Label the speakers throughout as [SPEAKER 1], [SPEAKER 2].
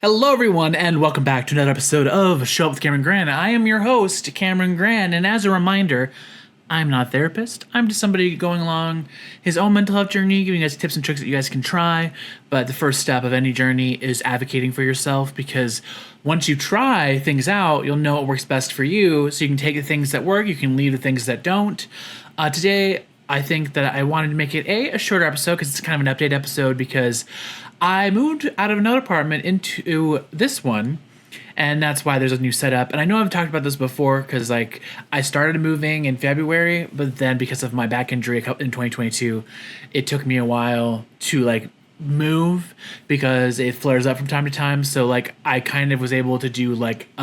[SPEAKER 1] Hello, everyone, and welcome back to another episode of Show Up with Camron Gran. I am your host, Cameron Gran, and as a reminder, I'm not a therapist. I'm just somebody going along his own mental health journey, giving you guys tips and tricks that you guys can try. But the first step of any journey is advocating for yourself, because once you try things out, you'll know what works best for you, so you can take the things that work, you can leave the things that don't. Today, I think that I wanted to make it a shorter episode because it's kind of an update episode, because I moved out of another apartment into this one, and that's why there's a new setup. And I know I've talked about this before because I started moving in February, but then because of my back injury in 2022, it took me a while to move because it flares up from time to time. So I kind of was able to do a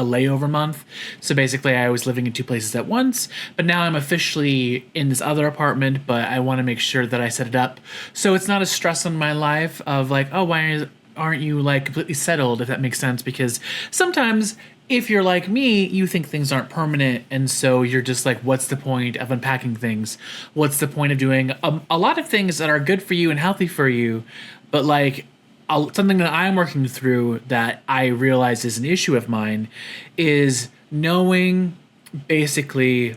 [SPEAKER 1] layover month. So basically I was living in two places at once, but now I'm officially in this other apartment, but I want to make sure that I set it up so it's not a stress on my life of why aren't you completely settled, if that makes sense. Because sometimes if you're like me, you think things aren't permanent, and so you're just what's the point of unpacking things? What's the point of doing a lot of things that are good for you and healthy for you? But something that I'm working through that I realize is an issue of mine is knowing basically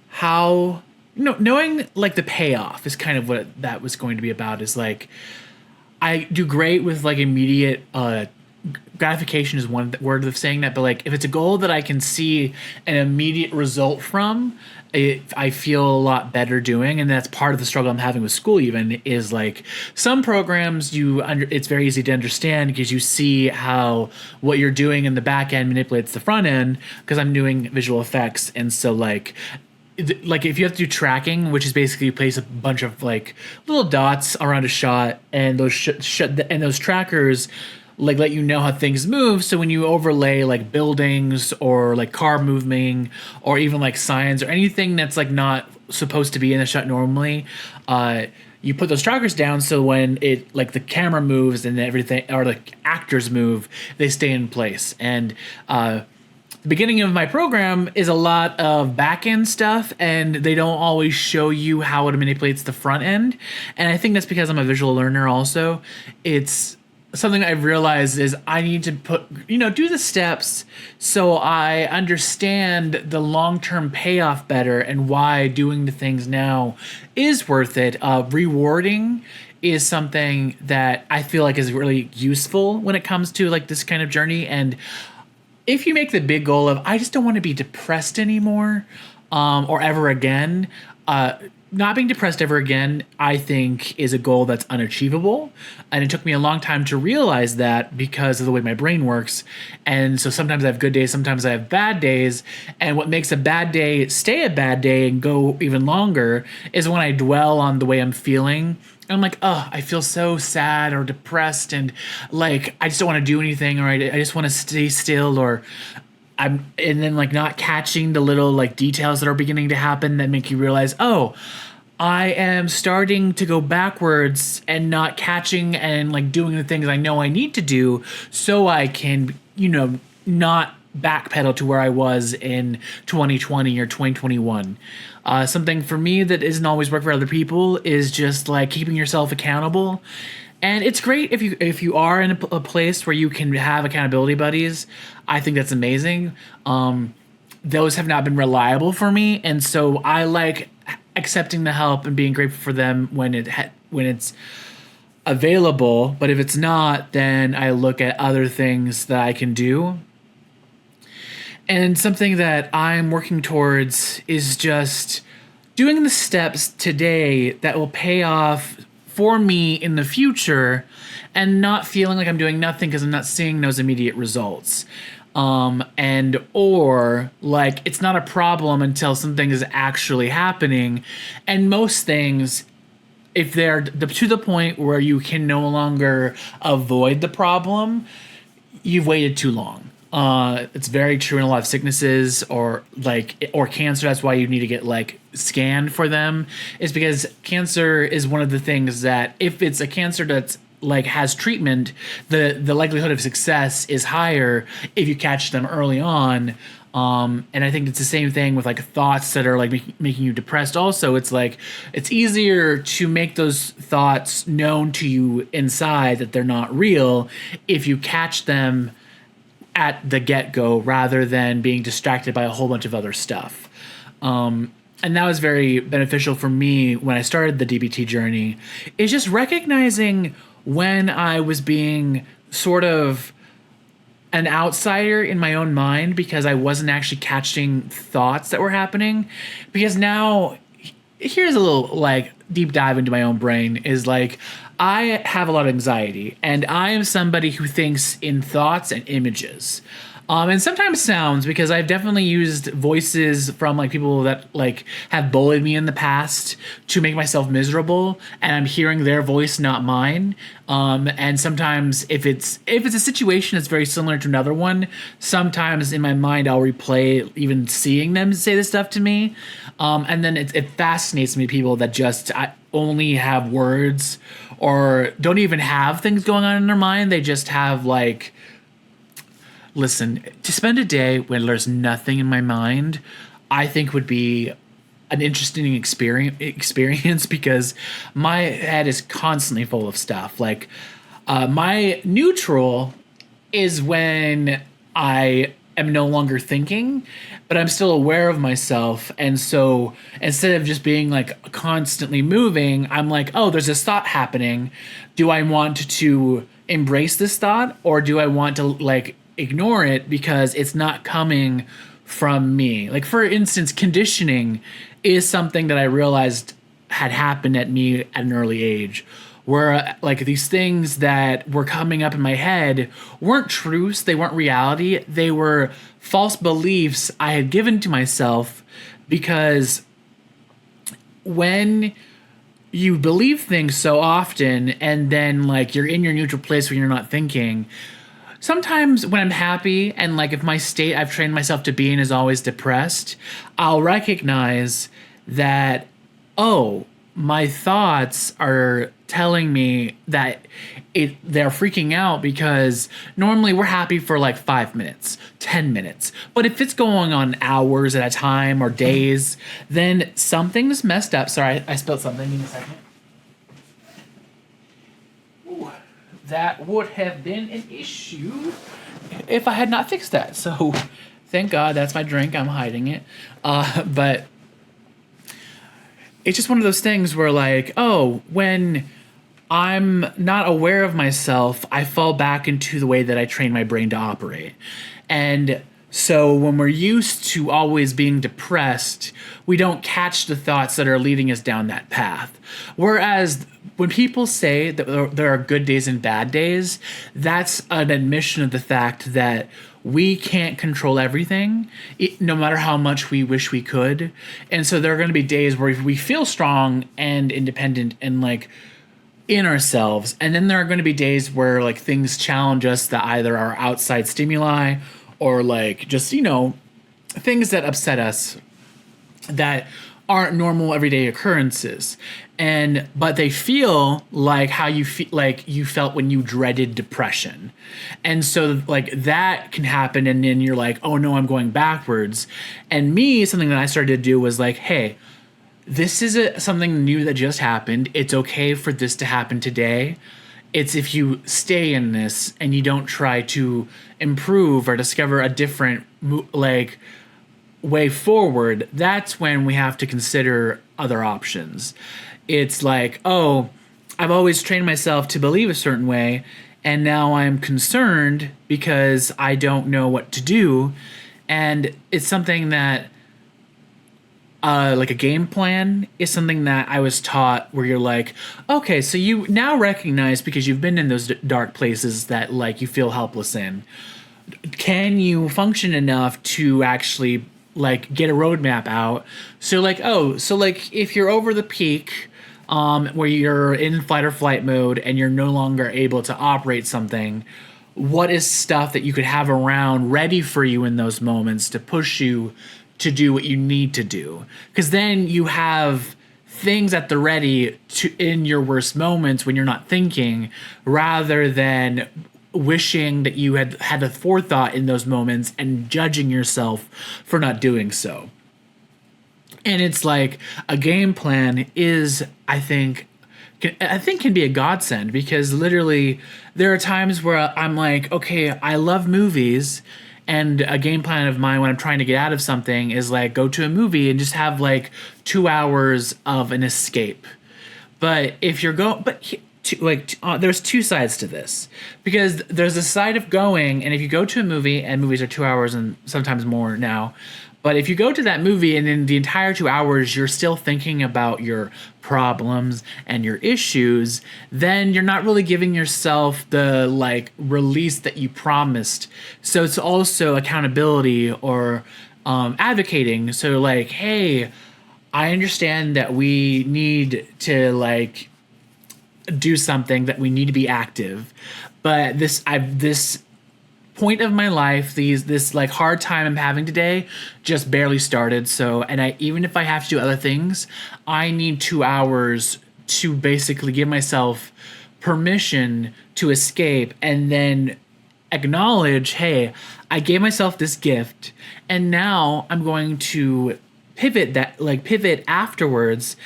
[SPEAKER 1] how, knowing the payoff is kind of what that was going to be about. Is I do great with immediate gratification is one word of saying that, but if it's a goal that I can see an immediate result from, I feel a lot better doing. And that's part of the struggle I'm having with school. Even is some programs it's very easy to understand because you see how what you're doing in the back end manipulates the front end, because I'm doing visual effects. And so if you have to do tracking, which is basically you place a bunch of little dots around a shot, and those trackers let you know how things move. So when you overlay buildings or car moving or even signs or anything that's not supposed to be in the shot normally, you put those trackers down so when it the camera moves and everything, or the actors move, they stay in place. And the beginning of my program is a lot of back end stuff, and they don't always show you how it manipulates the front end. And I think that's because I'm a visual learner also. It's something I've realized is I need to do the steps so I understand the long-term payoff better and why doing the things now is worth it. Rewarding is something that I feel is really useful when it comes to this kind of journey. And if you make the big goal of, I just don't want to be depressed anymore, or ever again, not being depressed ever again, I think is a goal that's unachievable. And it took me a long time to realize that because of the way my brain works. And so sometimes I have good days, sometimes I have bad days. And what makes a bad day stay a bad day and go even longer is when I dwell on the way I'm feeling. I'm I feel so sad or depressed, and I just don't want to do anything, or I just want to stay still, or and then not catching the little details that are beginning to happen that make you realize, oh, I am starting to go backwards and not catching and doing the things I know I need to do so I can, not backpedal to where I was in 2020 or 2021. Something for me that isn't always work for other people is just keeping yourself accountable. And it's great if you are in a place where you can have accountability buddies. I think that's amazing. Those have not been reliable for me, and so I like accepting the help and being grateful for them when it's available. But if it's not, then I look at other things that I can do. And something that I'm working towards is just doing the steps today that will pay off for me in the future, and not feeling like I'm doing nothing because I'm not seeing those immediate results. Or it's not a problem until something is actually happening. And most things, if they're to the point where you can no longer avoid the problem, you've waited too long. It's very true in a lot of sicknesses or cancer. That's why you need to get scanned for them. Is because cancer is one of the things that if it's a cancer that's has treatment, the likelihood of success is higher if you catch them early on, And I think it's the same thing with like thoughts that are like making you depressed. Also, it's like it's easier to make those thoughts known to you inside that they're not real if you catch them at the get-go rather than being distracted by a whole bunch of other stuff. And that was very beneficial for me when I started the DBT journey, is just recognizing when I was being sort of an outsider in my own mind because I wasn't actually catching thoughts that were happening. Because now, here's a little like deep dive into my own brain, is like I have a lot of anxiety and I am somebody who thinks in thoughts and images. And sometimes sounds, because I've definitely used voices from like people that like have bullied me in the past to make myself miserable, and I'm hearing their voice, not mine. And sometimes if it's a situation that's very similar to another one, sometimes in my mind I'll replay even seeing them say this stuff to me. And then it fascinates me, people that just only have words or don't even have things going on in their mind. They just have like, listen, to spend a day when there's nothing in my mind, I think would be an interesting experience because my head is constantly full of stuff. Like, my neutral is when I am no longer thinking, but I'm still aware of myself. And so instead of just being like constantly moving, I'm like, oh, there's this thought happening. Do I want to embrace this thought, or do I want to like ignore it because it's not coming from me? Like, for instance, conditioning is something that I realized had happened at me at an early age, where like these things that were coming up in my head weren't truths, they weren't reality, they were false beliefs I had given to myself. Because when you believe things so often and then like you're in your neutral place when you're not thinking, sometimes when I'm happy and like if my state I've trained myself to be in is always depressed, I'll recognize that, oh, my thoughts are telling me that they're freaking out because normally we're happy for like 5 minutes, 10 minutes. But if it's going on hours at a time or days, then something's messed up. Sorry, I spilled something. Give me a second. Ooh, that would have been an issue if I had not fixed that. So thank God that's my drink. I'm hiding it. But it's just one of those things where like, oh, when I'm not aware of myself, I fall back into the way that I train my brain to operate. And so when we're used to always being depressed, we don't catch the thoughts that are leading us down that path. Whereas when people say that there are good days and bad days, that's an admission of the fact that we can't control everything, no matter how much we wish we could. And so there are going to be days where we feel strong and independent and like in ourselves. And then there are going to be days where like things challenge us that either are outside stimuli or like just, things that upset us that aren't normal everyday occurrences. But they feel like how you feel like you felt when you dreaded depression. And so like that can happen, and then you're like, oh no, I'm going backwards. And something that I started to do was like, hey, this is something new that just happened. It's okay for this to happen today. It's if you stay in this and you don't try to improve or discover a different like way forward, that's when we have to consider other options. It's like, oh, I've always trained myself to believe a certain way, and now I'm concerned because I don't know what to do. And it's something that like a game plan is something that I was taught, where you're like, okay, so you now recognize, because you've been in those dark places that like you feel helpless in, can you function enough to actually like get a roadmap out? So like, oh, so like if you're over the peak, where you're in fight or flight mode and you're no longer able to operate something, what is stuff that you could have around ready for you in those moments to push you to do what you need to do? Because then you have things at the ready to in your worst moments when you're not thinking, rather than wishing that you had had the forethought in those moments and judging yourself for not doing so. And it's like a game plan is, I think can be a godsend, because literally there are times where I'm like, okay, I love movies, and a game plan of mine when I'm trying to get out of something is like go to a movie and just have like 2 hours of an escape. But if you're there's two sides to this, because there's a side of going, and if you go to a movie, and movies are 2 hours and sometimes more now, but if you go to that movie and in the entire 2 hours you're still thinking about your problems and your issues, then you're not really giving yourself the like release that you promised. So it's also accountability or advocating. So like, hey, I understand that we need to like do something, that we need to be active, but this point of my life, this like hard time I'm having today just barely started. So, and even if I have to do other things, I need 2 hours to basically give myself permission to escape, and then acknowledge, hey, I gave myself this gift, and now I'm going to pivot afterwards,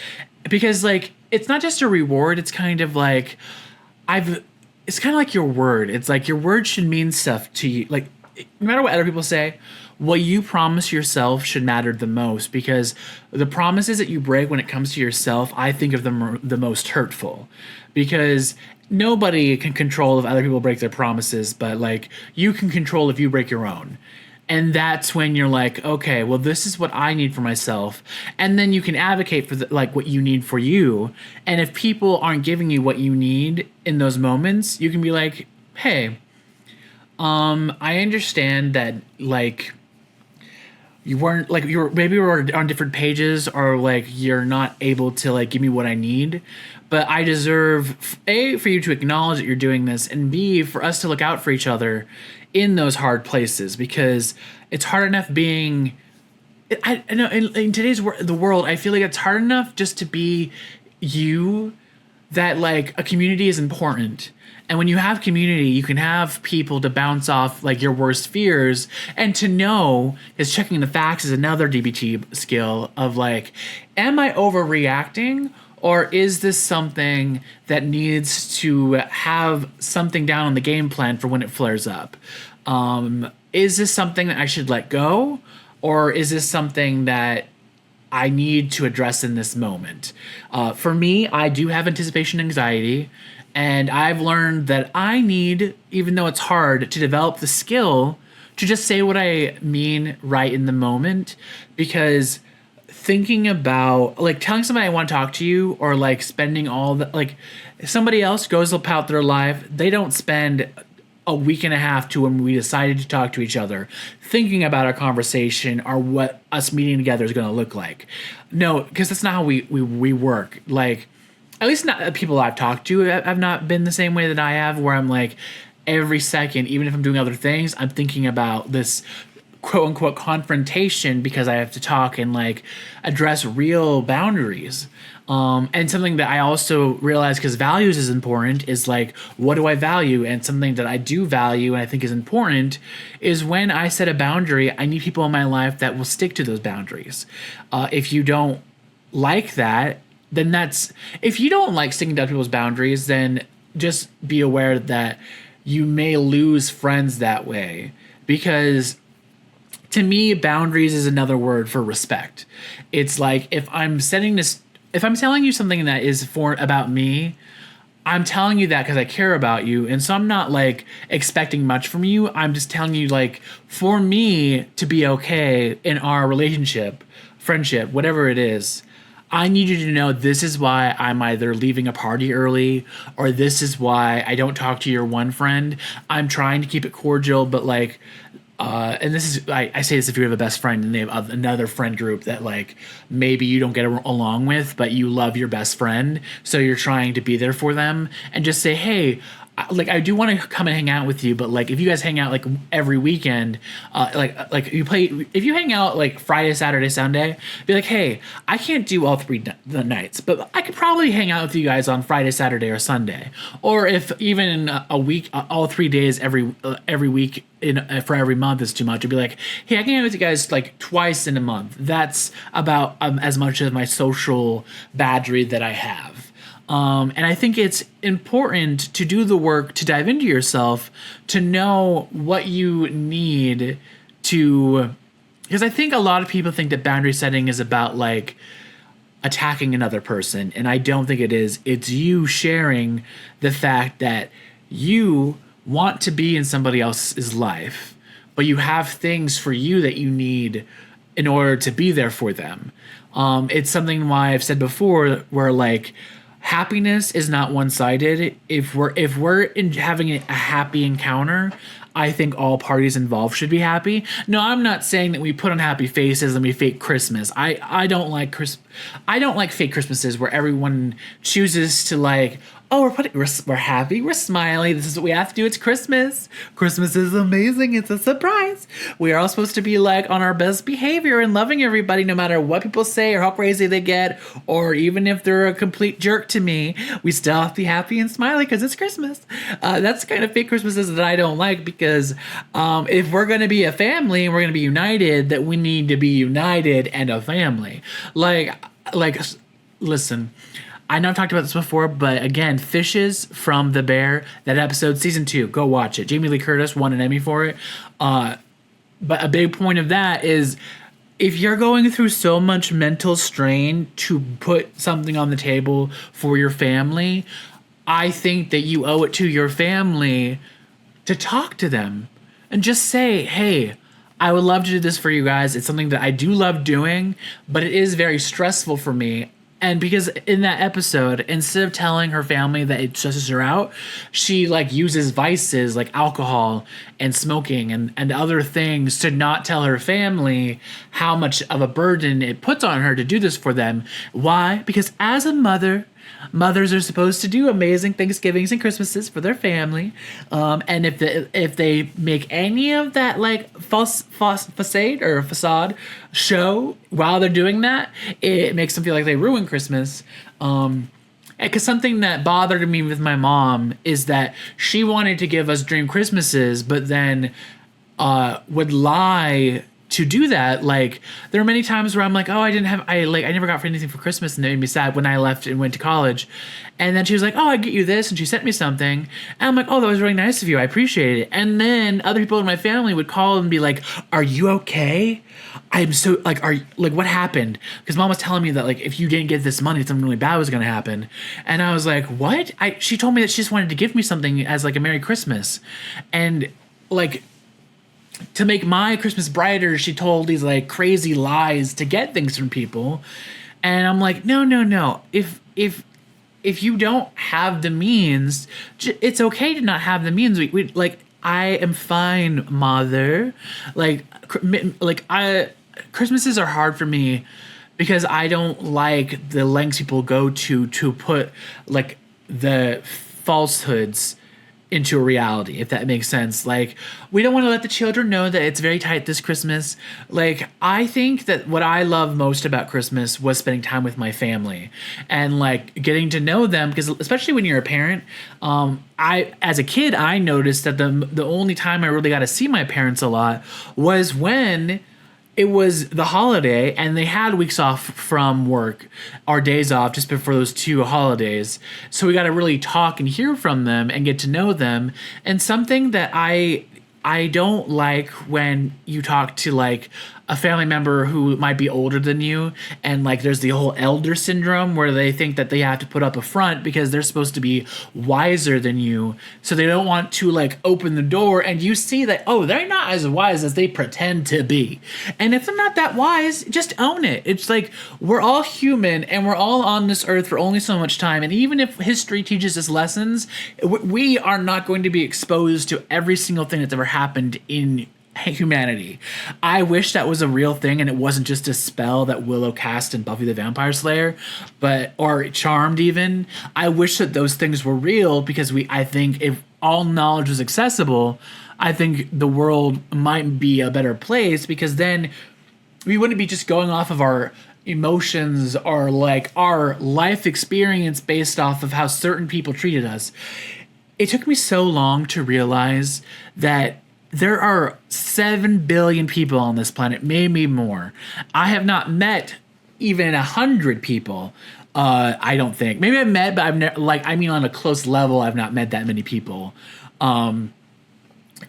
[SPEAKER 1] because like it's not just a reward. It's kind of like it's kind of like your word. It's like your word should mean stuff to you. Like, no matter what other people say, what you promise yourself should matter the most, because the promises that you break when it comes to yourself, I think of them the most hurtful, because nobody can control if other people break their promises, but like you can control if you break your own. And that's when you're like, okay, well, this is what I need for myself. And then you can advocate for like what you need for you. And if people aren't giving you what you need in those moments, you can be like, hey, I understand that like you weren't like, maybe we're on different pages, or like you're not able to like give me what I need. But I deserve, A, for you to acknowledge that you're doing this, and B, for us to look out for each other in those hard places, because it's hard enough being, I know in today's the world, I feel like it's hard enough just to be you, that like a community is important. And when you have community, you can have people to bounce off like your worst fears, and to know is checking the facts is another DBT skill of like, am I overreacting? Or is this something that needs to have something down on the game plan for when it flares up? Is this something that I should let go? Or is this something that I need to address in this moment? For me, I do have anticipation anxiety. And I've learned that I need, even though it's hard, to develop the skill to just say what I mean right in the moment. Because thinking about like telling somebody I want to talk to you, or like spending all the like, if somebody else goes about their life, they don't spend a week and a half to when we decided to talk to each other thinking about our conversation or what us meeting together is going to look like. No, because that's not how we work. Like, at least not people I've talked to have not been the same way that I have, where I'm like every second, even if I'm doing other things, I'm thinking about this quote unquote confrontation, because I have to talk and like address real boundaries. And something that I also realize, because values is important, is like, what do I value? And something that I do value and I think is important is when I set a boundary, I need people in my life that will stick to those boundaries. If you don't like that, then if you don't like sticking to people's boundaries, then just be aware that you may lose friends that way. Because to me, boundaries is another word for respect. It's like, if I'm telling you something that is about me, I'm telling you that because I care about you. And so I'm not like expecting much from you. I'm just telling you, like, for me to be okay in our relationship, friendship, whatever it is, I need you to know this is why I'm either leaving a party early, or this is why I don't talk to your one friend. I'm trying to keep it cordial, but like, and this is, I say this if you have a best friend and they have another friend group that like maybe you don't get along with, but you love your best friend, so you're trying to be there for them, and just say, hey, like I do want to come and hang out with you, but like if you guys hang out like every weekend, like you play, if you hang out like Friday, Saturday, Sunday, be like, hey, I can't do all three the nights, but I could probably hang out with you guys on Friday, Saturday, or Sunday. Or if even a week, all 3 days every week for every month is too much, I'd be like, hey, I can hang out with you guys like twice in a month. That's about as much of my social boundary that I have. And I think it's important to do the work to dive into yourself, to know what you need to, because I think a lot of people think that boundary setting is about like attacking another person. And I don't think it is. It's you sharing the fact that you want to be in somebody else's life, but you have things for you that you need in order to be there for them. It's something why I've said before where like, happiness is not one-sided. If we're having a happy encounter, I think all parties involved should be happy. No, I'm not saying that we put on happy faces and we fake Christmas. I don't like fake Christmases where everyone chooses to like, oh, we're happy, we're smiley, this is what we have to do, it's Christmas. Christmas is amazing, it's a surprise. We are all supposed to be like on our best behavior and loving everybody no matter what people say or how crazy they get, or even if they're a complete jerk to me, we still have to be happy and smiley because it's Christmas. That's the kind of fake Christmases that I don't like, because if we're going to be a family and we're going to be united, that we need to be united and a family. Like, listen, I know I've talked about this before, but again, Fishes from the Bear, that episode, season 2, go watch it. Jamie Lee Curtis won an Emmy for it. But a big point of that is, if you're going through so much mental strain to put something on the table for your family, I think that you owe it to your family to talk to them and just say, hey, I would love to do this for you guys. It's something that I do love doing, but it is very stressful for me. And because in that episode, instead of telling her family that it stresses her out, she like uses vices like alcohol and smoking and other things to not tell her family how much of a burden it puts on her to do this for them. Why? Because as a mother, mothers are supposed to do amazing Thanksgivings and Christmases for their family. And if they make any of that like facade show while they're doing that, it makes them feel like they ruin Christmas. Because something that bothered me with my mom is that she wanted to give us dream Christmases, but then would lie to do that. Like, there are many times where I'm like, oh, I never got for anything for Christmas, and it made me sad when I left and went to college. And then she was like, oh, I get you this, and she sent me something, and I'm like, oh, that was really nice of you, I appreciate it. And then other people in my family would call and be like, are you okay? I'm so like, what happened? Because mom was telling me that like, if you didn't get this money, something really bad was gonna happen. And I was like, what? She told me that she just wanted to give me something as like a Merry Christmas. And like, to make my Christmas brighter, she told these like crazy lies to get things from people. And I'm like, no. If you don't have the means, it's okay to not have the means. We like, I am fine, mother. Christmases are hard for me because I don't like the lengths people go to put like the falsehoods into a reality, if that makes sense. Like, we don't want to let the children know that it's very tight this Christmas. Like, I think that what I love most about Christmas was spending time with my family and like getting to know them, because especially when you're a parent, as a kid, I noticed that the only time I really got to see my parents a lot was when it was the holiday and they had weeks off from work or days off just before those 2 holidays. So we got to really talk and hear from them and get to know them. And something that I don't like when you talk to like a family member who might be older than you, and like there's the whole elder syndrome where they think that they have to put up a front because they're supposed to be wiser than you, so they don't want to like open the door and you see that, oh, they're not as wise as they pretend to be. And if they're not that wise, just own it. It's like, we're all human and we're all on this earth for only so much time, and even if history teaches us lessons, we are not going to be exposed to every single thing that's ever happened in humanity. I wish that was a real thing and it wasn't just a spell that Willow cast in Buffy the Vampire Slayer, or Charmed even. I wish that those things were real, because I think all knowledge was accessible, I think the world might be a better place, because then we wouldn't be just going off of our emotions or like our life experience based off of how certain people treated us. It took me so long to realize that there are 7 billion people on this planet, maybe more. I have not met even 100 people. I don't think. Maybe I've met, but I've never, like, I mean, on a close level, I've not met that many people.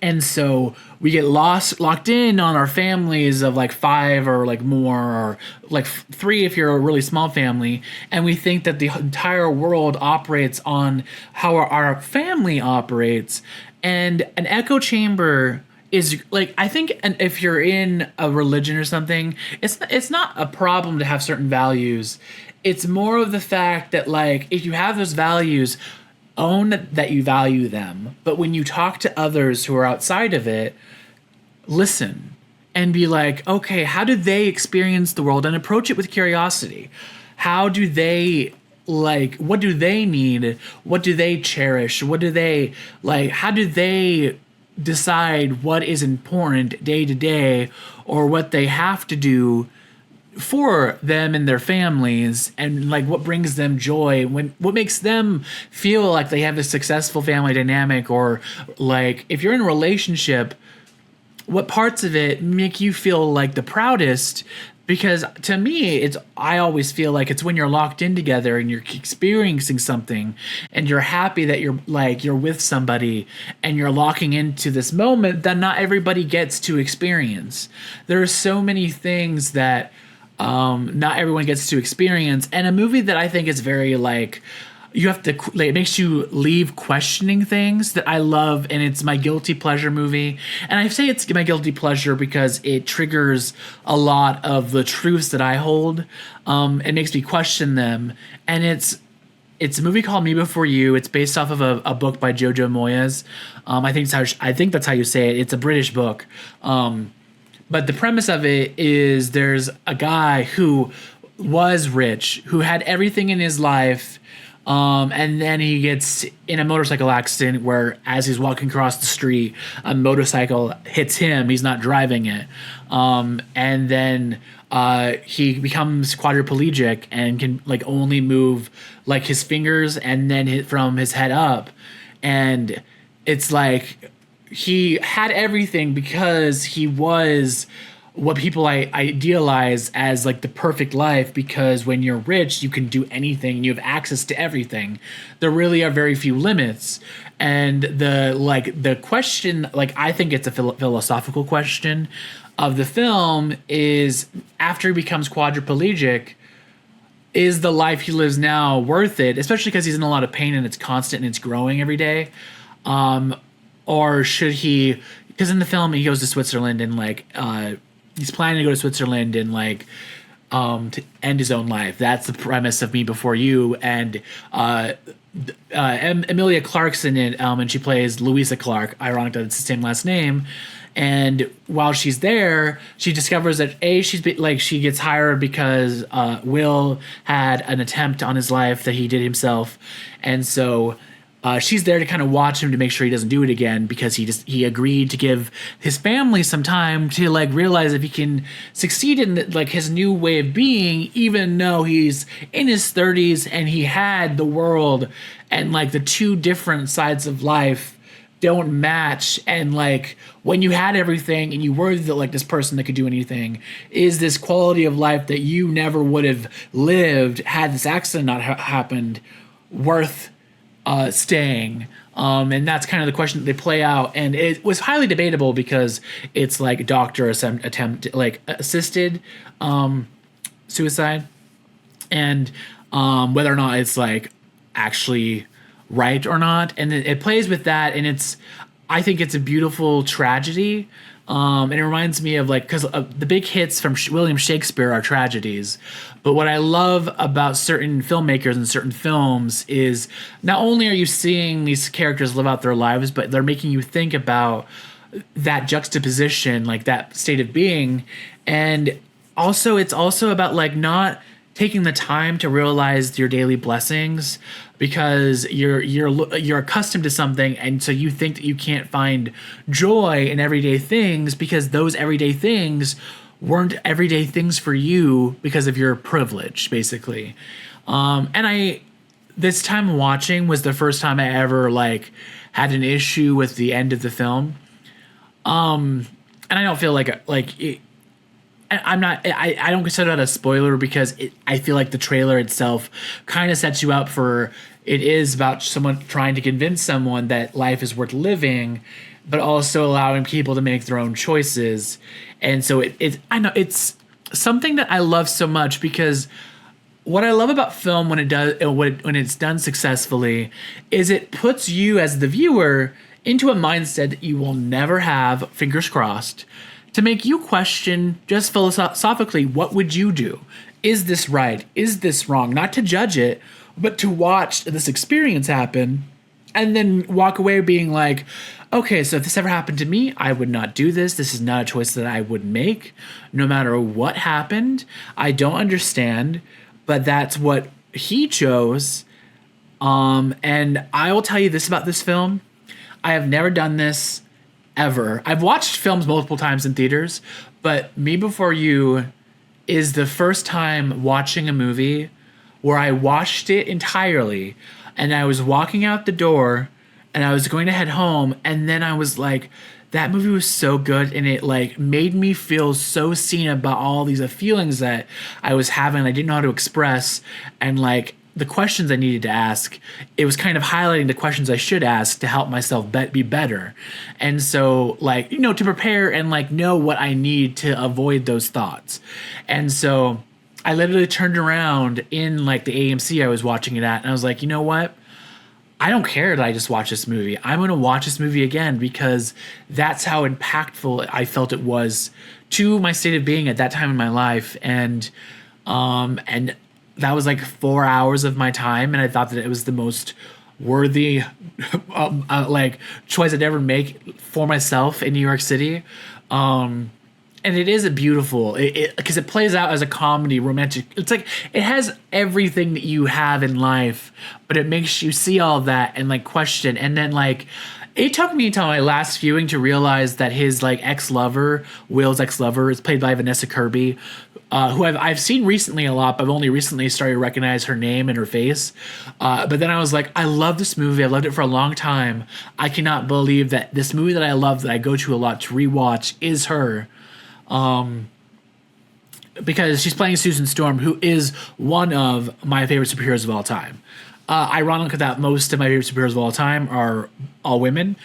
[SPEAKER 1] And so we get locked in on our families of like 5 or like more, or like 3 if you're a really small family. And we think that the entire world operates on how our family operates. And an echo chamber is like, I think, and if you're in a religion or something, it's not a problem to have certain values. It's more of the fact that, like, if you have those values, own that you value them. But when you talk to others who are outside of it, listen and be like, okay, how do they experience the world? And approach it with curiosity. How do they, like, what do they need? What do they cherish? What do they, like, how do they decide what is important day to day, or what they have to do for them and their families, and like what brings them joy, what makes them feel like they have a successful family dynamic, or like if you're in a relationship, what parts of it make you feel like the proudest. Because to me, I always feel like it's when you're locked in together and you're experiencing something and you're happy that you're with somebody and you're locking into this moment that not everybody gets to experience. There are so many things that not everyone gets to experience. And a movie that I think is very like, you have to, like, it makes you leave questioning things, that I love, and it's my guilty pleasure movie. And I say it's my guilty pleasure because it triggers a lot of the truths that I hold. It makes me question them, and it's a movie called Me Before You. It's based off of a book by Jojo Moyes. I think that's how you say it. It's a British book. But the premise of it is there's a guy who was rich, who had everything in his life. And then he gets in a motorcycle accident where, as he's walking across the street, a motorcycle hits him. He's not driving it. And then he becomes quadriplegic and can like only move like his fingers and then from his head up. And it's like he had everything because he was what people idealize as like the perfect life, because when you're rich, you can do anything and you have access to everything. There really are very few limits. And the question, like, I think it's a philosophical question of the film is, after he becomes quadriplegic, is the life he lives now worth it? Especially because he's in a lot of pain and it's constant and it's growing every day. Or should he, because in the film he goes to Switzerland and like, he's planning to go to Switzerland and like to end his own life. That's the premise of Me Before You. And Emilia Clarke's in it, and she plays Louisa Clark. Ironic that it's the same last name. And while she's there, she discovers that she gets hired because Will had an attempt on his life that he did himself, and so she's there to kind of watch him to make sure he doesn't do it again, because he agreed to give his family some time to like realize if he can succeed in like his new way of being, even though he's in his 30s and he had the world, and like the two different sides of life don't match. And like when you had everything and you were like this person that could do anything, is this quality of life that you never would have lived had this accident not happened worth staying? And that's kind of the question that they play out, and it was highly debatable because it's like doctor attempt, like assisted suicide, and whether or not it's like actually right or not. And it plays with that, and I think it's a beautiful tragedy. And it reminds me of like, because the big hits from William Shakespeare are tragedies. But what I love about certain filmmakers and certain films is not only are you seeing these characters live out their lives, but they're making you think about that juxtaposition, like that state of being. And also, it's also about like not taking the time to realize your daily blessings because you're accustomed to something, and so you think that you can't find joy in everyday things because those everyday things weren't everyday things for you because of your privilege, basically. And I this time watching was the first time I ever like had an issue with the end of the film. And I don't feel like it, I'm not. I don't consider that a spoiler because I feel like the trailer itself kind of sets you up for. It is about someone trying to convince someone that life is worth living, but also allowing people to make their own choices. And so I know it's something that I love so much because what I love about film when when it's done successfully is it puts you as the viewer into a mindset that you will never have, fingers crossed, to make you question just philosophically, what would you do? Is this right? Is this wrong? Not to judge it, but to watch this experience happen and then walk away being like, okay, so if this ever happened to me, I would not do this. This is not a choice that I would make no matter what happened. I don't understand, but that's what he chose. And I will tell you this about this film. I have never done this ever. I've watched films multiple times in theaters, but Me Before You is the first time watching a movie where I watched it entirely and I was walking out the door and I was going to head home, and then I was like, that movie was so good and it like made me feel so seen about all these feelings that I was having I didn't know how to express, and like the questions I needed to ask, it was kind of highlighting the questions I should ask to help myself be better. And so like, you know, to prepare and like know what I need to avoid those thoughts. And so I literally turned around in like the AMC I was watching it at, and I was like, you know what? I don't care that I just watched this movie. I'm going to watch this movie again because that's how impactful I felt it was to my state of being at that time in my life. And that was like 4 hours of my time, and I thought that it was the most worthy like choice I'd ever make for myself in New York City. And it is a beautiful, because it plays out as a comedy, romantic. It's like it has everything that you have in life, but it makes you see all of that and like question. And then like it took me until my last viewing to realize that his like ex-lover, Will's ex-lover, is played by Vanessa Kirby, who I've seen recently a lot, but I've only recently started to recognize her name and her face. But then I was like, I love this movie. I loved it for a long time. I cannot believe that this movie that I love, that I go to a lot to rewatch, is her. Because she's playing Susan Storm, who is one of my favorite superheroes of all time. Ironic that most of my favorite superheroes of all time are all women.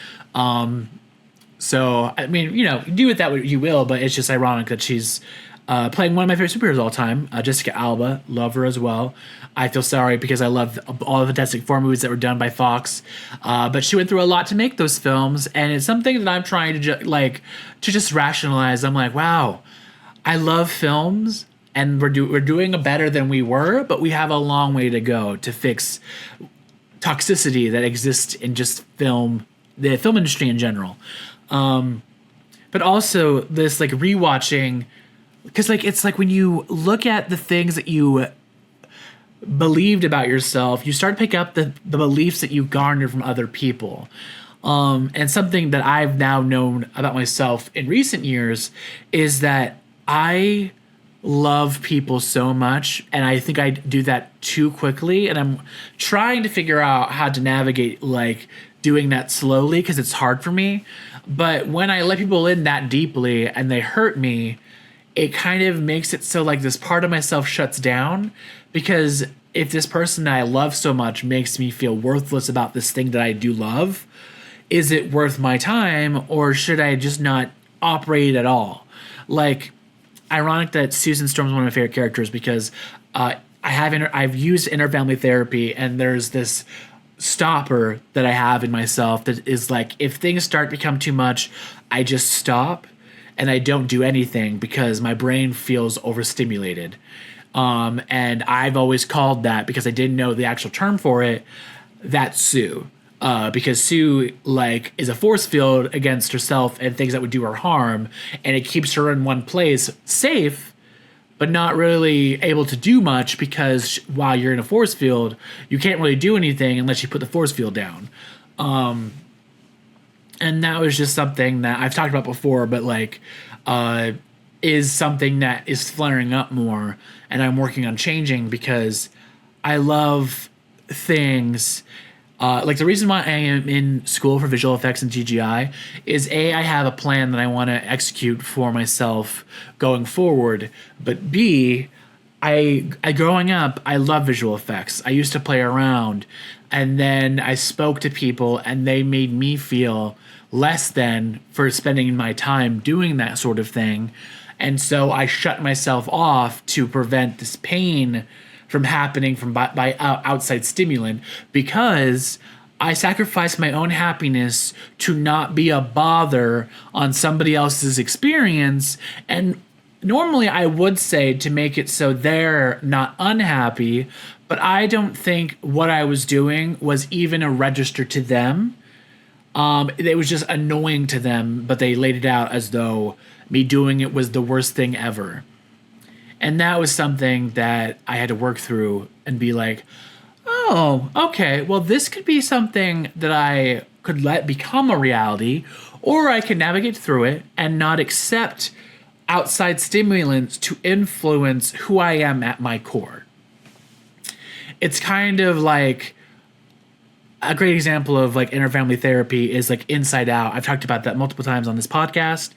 [SPEAKER 1] So, I mean, you know, do with that what you will, but it's just ironic that she's playing one of my favorite superheroes of all time. Jessica Alba, love her as well. I feel sorry because I love all the Fantastic Four movies that were done by Fox. But she went through a lot to make those films, and it's something that I'm trying to just rationalize. I'm like, wow, I love films, and we're doing better than we were, but we have a long way to go to fix toxicity that exists in just the film industry in general. But also this like rewatching, because like it's like when you look at the things that you believed about yourself, you start to pick up the beliefs that you garnered from other people. And something that I've now known about myself in recent years is that I love people so much, and I think I do that too quickly, and I'm trying to figure out how to navigate like doing that slowly because it's hard for me. But when I let people in that deeply and they hurt me, it kind of makes it so like this part of myself shuts down, because if this person that I love so much makes me feel worthless about this thing that I do love, is it worth my time, or should I just not operate at all? Like, ironic that Susan Storm is one of my favorite characters because I've used interfamily therapy, and there's this stopper that I have in myself that is like, if things start to become too much, I just stop and I don't do anything because my brain feels overstimulated. And I've always called that, because I didn't know the actual term for it, that's Sue. Because Sue like is a force field against herself and things that would do her harm, and it keeps her in one place safe, but not really able to do much because while you're in a force field, you can't really do anything unless you put the force field down. And that was just something that I've talked about before, but like, is something that is flaring up more, and I'm working on changing because I love things. Like the reason why I am in school for visual effects and CGI is I have a plan that I want to execute for myself going forward. But B, I growing up, I love visual effects. I used to play around, and then I spoke to people, and they made me feel less than for spending my time doing that sort of thing. And so I shut myself off to prevent this pain from happening by outside stimulant, because I sacrificed my own happiness to not be a bother on somebody else's experience. And normally I would say to make it so they're not unhappy, but I don't think what I was doing was even a register to them. It was just annoying to them, but they laid it out as though me doing it was the worst thing ever. And that was something that I had to work through and be like, oh, okay, well, this could be something that I could let become a reality, or I can navigate through it and not accept outside stimulants to influence who I am at my core. It's kind of like a great example of like inner family therapy is like Inside Out. I've talked about that multiple times on this podcast.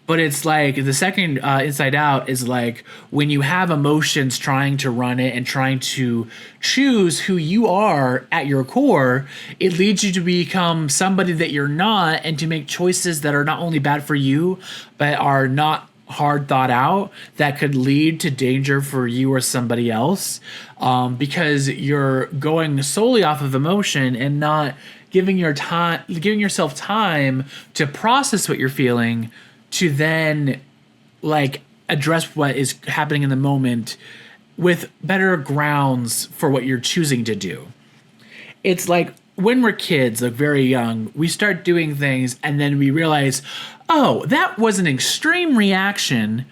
[SPEAKER 1] But it's like the second Inside Out is like when you have emotions trying to run it and trying to choose who you are at your core, it leads you to become somebody that you're not and to make choices that are not only bad for you, but are not hard thought out, that could lead to danger for you or somebody else, because you're going solely off of emotion and not giving yourself time to process what you're feeling, to then like address what is happening in the moment with better grounds for what you're choosing to do. It's like when we're kids, like very young, we start doing things and then we realize, oh, that was an extreme reaction,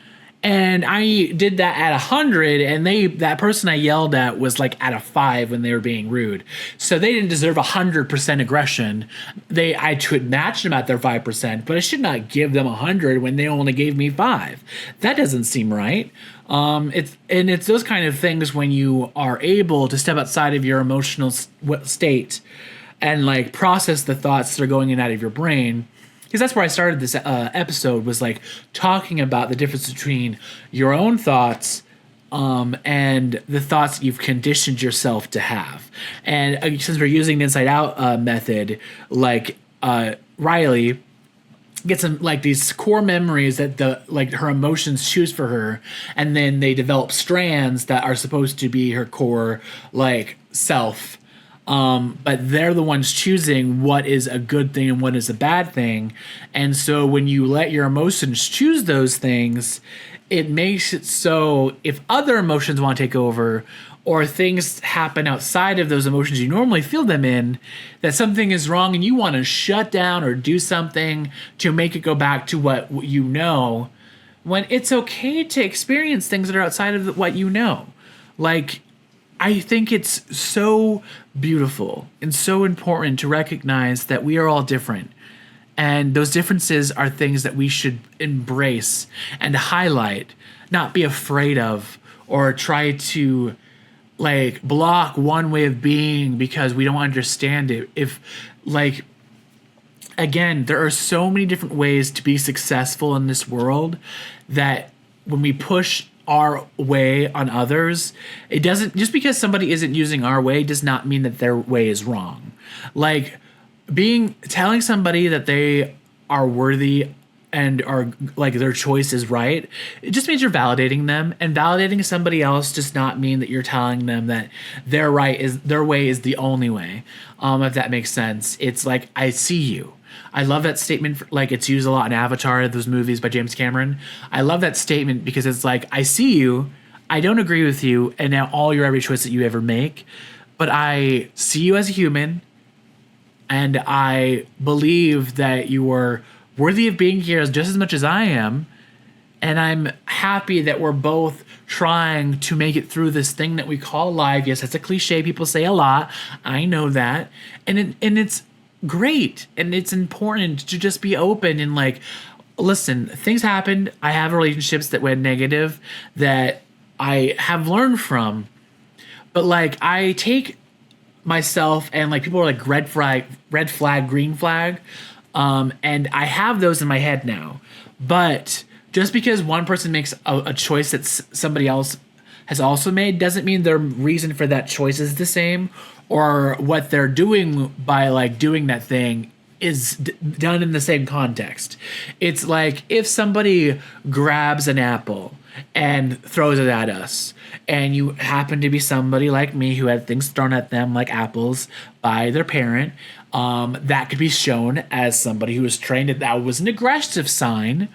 [SPEAKER 1] and I did that at 100, and that person I yelled at was like at a 5 when they were being rude. So they didn't deserve 100% aggression. I should match them at their 5%, but I should not give them 100 when they only gave me 5. That doesn't seem right. It's those kind of things when you are able to step outside of your emotional state and like process the thoughts that are going in and out of your brain. Because that's where I started this episode, was like talking about the difference between your own thoughts and the thoughts you've conditioned yourself to have. And since we're using the Inside Out method, like Riley gets some like these core memories that her emotions choose for her, and then they develop strands that are supposed to be her core like self. But they're the ones choosing what is a good thing and what is a bad thing. And so when you let your emotions choose those things, it makes it so if other emotions want to take over, or things happen outside of those emotions you normally feel them in, that something is wrong and you want to shut down or do something to make it go back to what you know, when it's okay to experience things that are outside of what you know. Like, I think it's so beautiful and so important to recognize that we are all different. And those differences are things that we should embrace and highlight, not be afraid of, or try to like block one way of being because we don't understand it. If like, again, there are so many different ways to be successful in this world that when we push our way on others, it doesn't, just because somebody isn't using our way does not mean that their way is wrong. Like telling somebody that they are worthy and are like their choice is right, it just means you're validating them, and validating somebody else does not mean that you're telling them that their way is the only way. If that makes sense. It's like, I see you. I love that statement. Like, it's used a lot in Avatar, those movies by James Cameron. I love that statement because it's like, I see you, I don't agree with you, and now all your every choice that you ever make, but I see you as a human, and I believe that you are worthy of being here just as much as I am, And I'm happy that we're both trying to make it through this thing that we call life. Yes, that's a cliche people say a lot. I know that. And it's great. And it's important to just be open and like, listen, things happened. I have relationships that went negative that I have learned from. But like I take myself and like people are like red flag, green flag. And I have those in my head now. But just because one person makes a choice that somebody else has also made doesn't mean their reason for that choice is the same, or what they're doing by like doing that thing is done in the same context. It's like if somebody grabs an apple and throws it at us, and you happen to be somebody like me who had things thrown at them like apples by their parent, that could be shown as somebody who was trained that was an aggressive sign,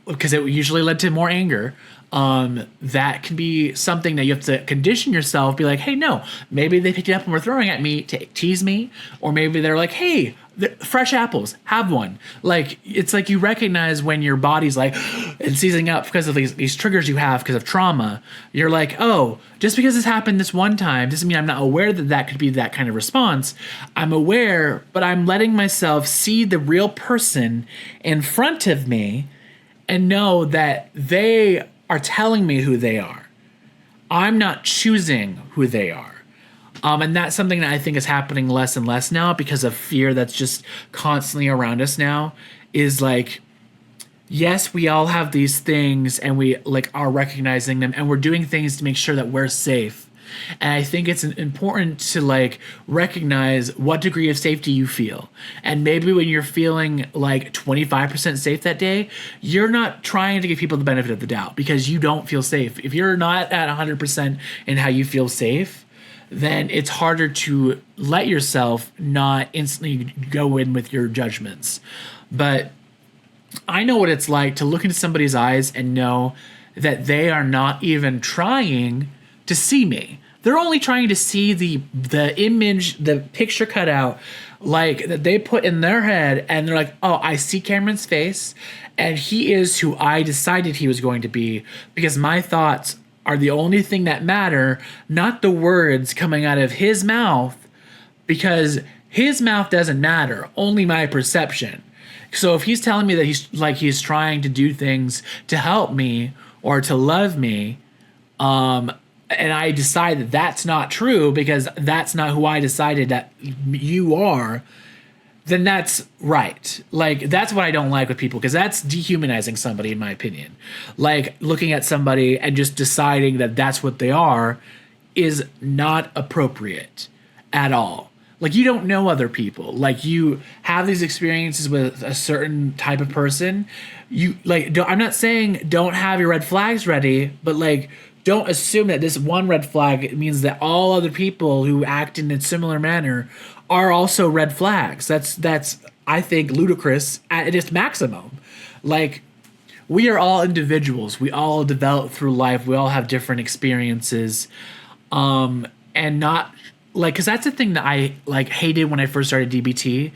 [SPEAKER 1] because it usually led to more anger. That can be something that you have to condition yourself, be like, hey, no, maybe they picked it up and were throwing at me to tease me, or maybe they're like, hey, fresh apples, have one. Like, it's like you recognize when your body's like and seizing up because of these triggers you have because of trauma. You're like, oh, just because this happened this one time doesn't mean I'm not aware that that could be that kind of response. I'm aware, but I'm letting myself see the real person in front of me and know that they are telling me who they are. I'm not choosing who they are. And that's something that I think is happening less and less now because of fear that's just constantly around us now. Is like, yes, we all have these things and we like are recognizing them and we're doing things to make sure that we're safe. And I think it's important to like recognize what degree of safety you feel. And maybe when you're feeling like 25% safe that day, you're not trying to give people the benefit of the doubt because you don't feel safe. If you're not at 100% in how you feel safe, then it's harder to let yourself not instantly go in with your judgments. But I know what it's like to look into somebody's eyes and know that they are not even trying to see me. They're only trying to see the image, the picture cut out, like that they put in their head, and they're like, oh, I see Cameron's face, and he is who I decided he was going to be, because my thoughts are the only thing that matter, not the words coming out of his mouth, because his mouth doesn't matter, only my perception. So if he's telling me that he's trying to do things to help me or to love me, and I decide that that's not true because that's not who I decided that you are, then that's right. Like, that's what I don't like with people, because that's dehumanizing somebody, in my opinion. Like, looking at somebody and just deciding that that's what they are is not appropriate at all. Like, you don't know other people. Like, you have these experiences with a certain type of person. You, like, I'm not saying don't have your red flags ready, but, like, don't assume that this one red flag means that all other people who act in a similar manner are also red flags. That's I think ludicrous at its maximum. Like, we are all individuals. We all develop through life. We all have different experiences, and not like, because that's the thing that I like hated when I first started DBT,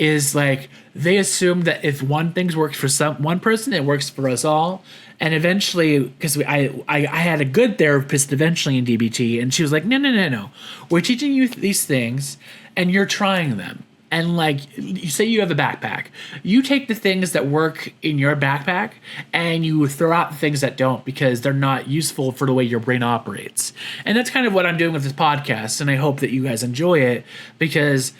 [SPEAKER 1] is like they assume that if one thing works for one person, it works for us all. And eventually, because I had a good therapist eventually in DBT, and she was like, no. We're teaching you these things, and you're trying them. And like, you say you have a backpack. You take the things that work in your backpack, and you throw out the things that don't because they're not useful for the way your brain operates. And that's kind of what I'm doing with this podcast, and I hope that you guys enjoy it, because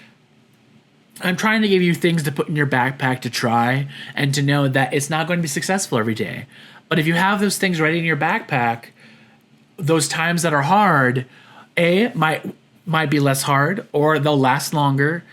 [SPEAKER 1] I'm trying to give you things to put in your backpack to try and to know that it's not going to be successful every day. But if you have those things ready in your backpack, those times that are hard, might be less hard, or they'll last longer,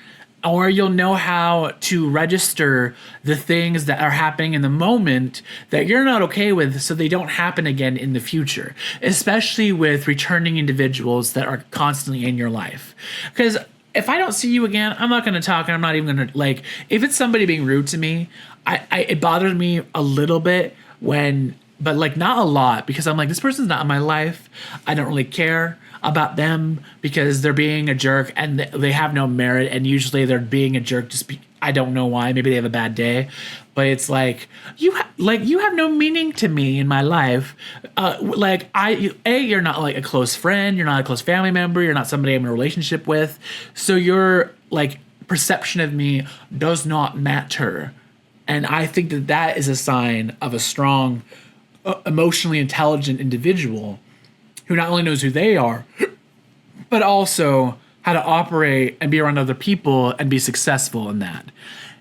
[SPEAKER 1] or you'll know how to register the things that are happening in the moment that you're not okay with, so they don't happen again in the future, especially with returning individuals that are constantly in your life. Because if I don't see you again, I'm not going to talk, and I'm not even going to, like, if it's somebody being rude to me, it bothers me a little bit when but like not a lot, because I'm like, this person's not in my life. I don't really care about them because they're being a jerk and they have no merit. And usually they're being a jerk I don't know why. Maybe they have a bad day, but it's like you have no meaning to me in my life. You're not like a close friend. You're not a close family member. You're not somebody I'm in a relationship with. So your like perception of me does not matter. And I think that is a sign of a strong, emotionally intelligent individual who not only knows who they are, but also how to operate and be around other people and be successful in that.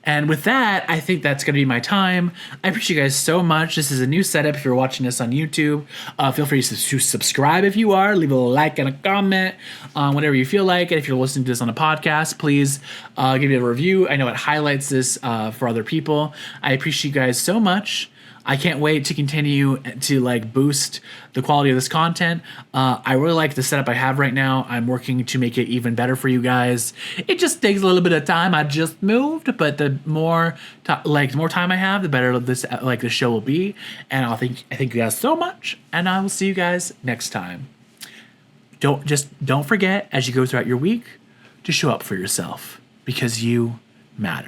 [SPEAKER 1] And with that, I think that's going to be my time. I appreciate you guys so much. This is a new setup. If you're watching this on YouTube, feel free to subscribe if you are. Leave a like and a comment, whatever you feel like. And if you're listening to this on a podcast, please give me a review. I know it highlights this for other people. I appreciate you guys so much. I can't wait to continue to like boost the quality of this content. I really like the setup I have right now. I'm working to make it even better for you guys. It just takes a little bit of time. I just moved, but the more time I have, the better the show will be. And I thank you guys so much, and I will see you guys next time. Don't forget as you go throughout your week to show up for yourself, because you matter.